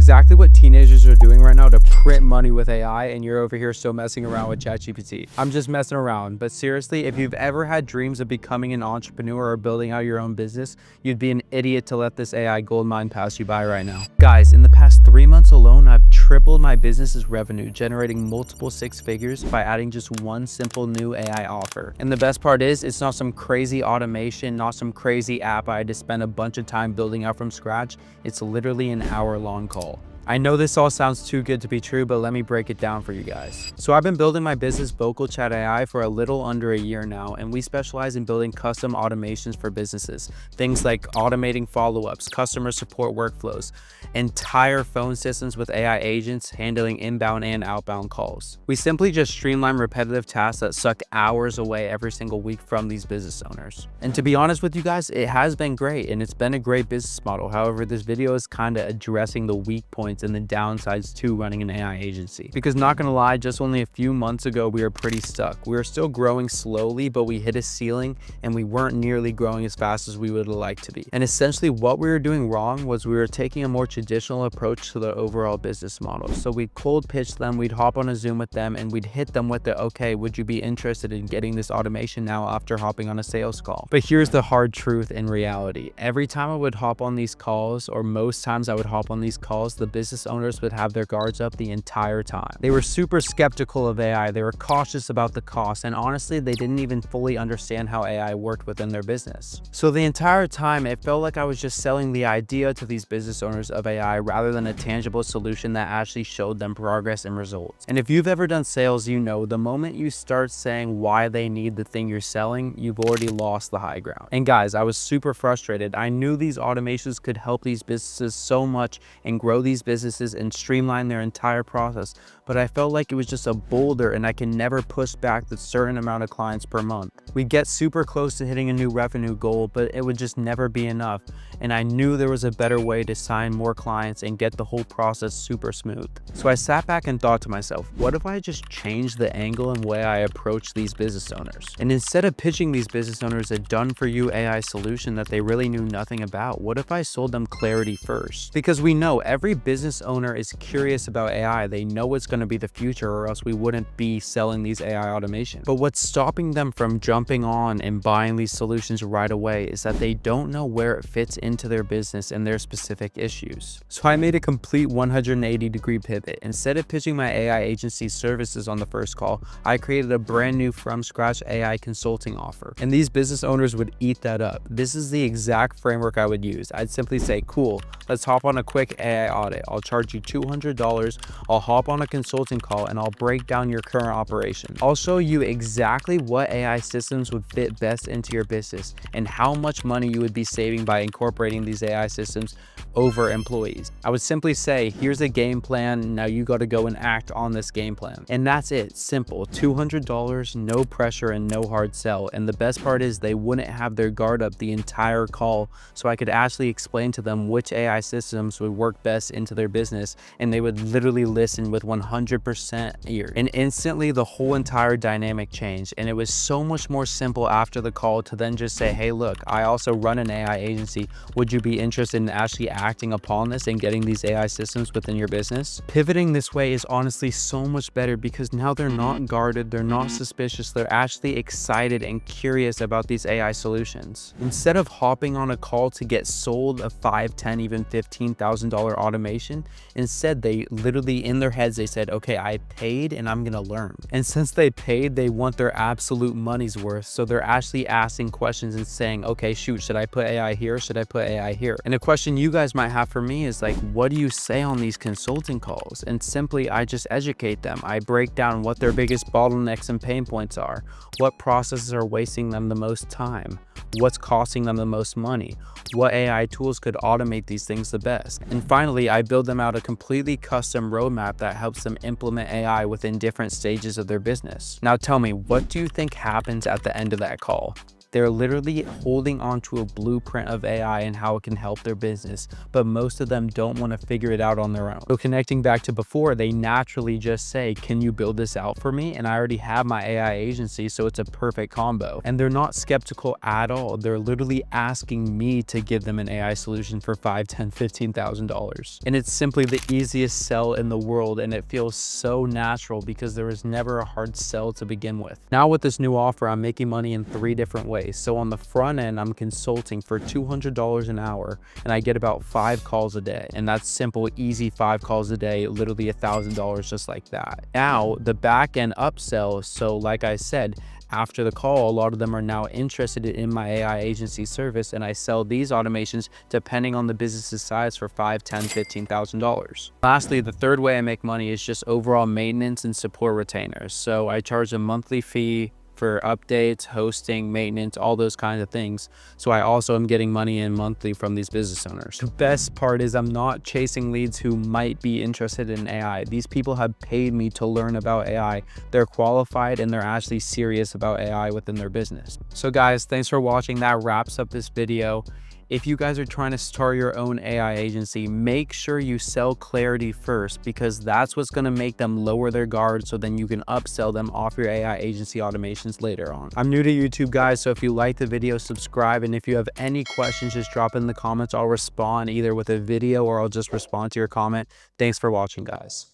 exactly what teenagers are doing right now to print money with AI, and you're over here still messing around with ChatGPT. I'm just messing around, but seriously, if you've ever had dreams of becoming an entrepreneur or building out your own business, you'd be an idiot to let this AI goldmine pass you by right now. Guys, in the past 3 months alone, I've tripled my business's revenue, generating multiple six figures by adding just one simple new AI offer. And the best part is, it's not some crazy automation, not some crazy app I had to spend a bunch of time building out from scratch. It's literally an hour-long call. I know this all sounds too good to be true, but let me break it down for you guys. So I've been building my business Vocal Chat AI for a little under a year now, and we specialize in building custom automations for businesses. Things like automating follow-ups, customer support workflows, entire phone systems with AI agents handling inbound and outbound calls. We simply just streamline repetitive tasks that suck hours away every single week from these business owners. And to be honest with you guys, it has been great, and it's been a great business model. However, this video is kind of addressing the weak points and the downsides to running an AI agency. Because not gonna lie, just only a few months ago, we were pretty stuck. We were still growing slowly, but we hit a ceiling and we weren't nearly growing as fast as we would have liked to be. And essentially what we were doing wrong was we were taking a more traditional approach to the overall business model. So we'd cold pitch them, we'd hop on a Zoom with them, and we'd hit them with the, okay, would you be interested in getting this automation now after hopping on a sales call? But here's the hard truth in reality. Every time I would hop on these calls, or most times I would hop on these calls, the business owners would have their guards up the entire time. They were super skeptical of AI, they were cautious about the cost, and honestly, they didn't even fully understand how AI worked within their business. So the entire time, it felt like I was just selling the idea to these business owners of AI rather than a tangible solution that actually showed them progress and results. And if you've ever done sales, you know the moment you start saying why they need the thing you're selling, you've already lost the high ground. And guys, I was super frustrated. I knew these automations could help these businesses so much and grow these businesses and streamline their entire process, but I felt like it was just a boulder and I can never push back the certain amount of clients per month. We'd get super close to hitting a new revenue goal, but it would just never be enough, and I knew there was a better way to sign more clients and get the whole process super smooth. So I sat back and thought to myself, what if I just changed the angle and way I approach these business owners? And instead of pitching these business owners a done-for-you AI solution that they really knew nothing about, what if I sold them clarity first? Because we know every business owner is curious about AI. They know it's going to be the future, or else we wouldn't be selling these AI automation. But what's stopping them from jumping on and buying these solutions right away is that they don't know where it fits into their business and their specific issues. So I made a complete 180-degree pivot. Instead of pitching my AI agency services on the first call, I created a brand new from scratch AI consulting offer, and these business owners would eat that up. This is the exact framework I would use. I'd simply say, cool, let's hop on a quick AI audit. I'll charge you $200. I'll hop on a consulting call and I'll break down your current operation. I'll show you exactly what AI systems would fit best into your business and how much money you would be saving by incorporating these AI systems over employees. I would simply say, here's a game plan. Now you got to go and act on this game plan. And that's it. Simple. $200, no pressure and no hard sell. And the best part is they wouldn't have their guard up the entire call, so I could actually explain to them which AI systems would work best into their business, and they would literally listen with 100% ear. And instantly the whole entire dynamic changed, and it was so much more simple after the call to then just say, hey look, I also run an AI agency. Would you be interested in actually acting upon this and getting these AI systems within your business? Pivoting this way is honestly so much better because now they're not guarded, they're not suspicious, they're actually excited and curious about these AI solutions. Instead of hopping on a call to get sold a $5, $10, even $15,000 automation, instead they literally in their heads they said, okay, I paid and I'm gonna learn. And since they paid, they want their absolute money's worth, so they're actually asking questions and saying, okay, shoot, should I put AI here, should I put AI here? And a question you guys might have for me is like, what do you say on these consulting calls? And simply I just educate them. I break down what their biggest bottlenecks and pain points are, what processes are wasting them the most time, what's costing them the most money, what AI tools could automate these things the best. And finally, I build them out a completely custom roadmap that helps them implement AI within different stages of their business. Now tell me, what do you think happens at the end of that call? They're literally holding onto a blueprint of AI and how it can help their business, but most of them don't want to figure it out on their own. So connecting back to before, they naturally just say, can you build this out for me? And I already have my AI agency, so it's a perfect combo. And they're not skeptical at all. They're literally asking me to give them an AI solution for $5, $10, $15,000. And it's simply the easiest sell in the world, and it feels so natural because there was never a hard sell to begin with. Now with this new offer, I'm making money in 3 different ways. So on the front end, I'm consulting for $200 an hour, and I get about 5 calls a day. And that's simple, easy 5 calls a day, literally $1,000 just like that. Now the back end upsell, so like I said, after the call, a lot of them are now interested in my AI agency service, and I sell these automations depending on the business's size for $5, $10, $15,000. Lastly, the third way I make money is just overall maintenance and support retainers. So I charge a monthly fee for updates, hosting, maintenance, all those kinds of things. So I also am getting money in monthly from these business owners. The best part is I'm not chasing leads who might be interested in AI. These people have paid me to learn about AI. They're qualified and they're actually serious about AI within their business. So guys, thanks for watching. That wraps up this video. If you guys are trying to start your own AI agency, make sure you sell clarity first, because that's what's going to make them lower their guard, so then you can upsell them off your AI agency automations later on. I'm new to YouTube, guys, so if you like the video, subscribe, and if you have any questions, just drop in the comments. I'll respond either with a video or I'll just respond to your comment. Thanks for watching, guys.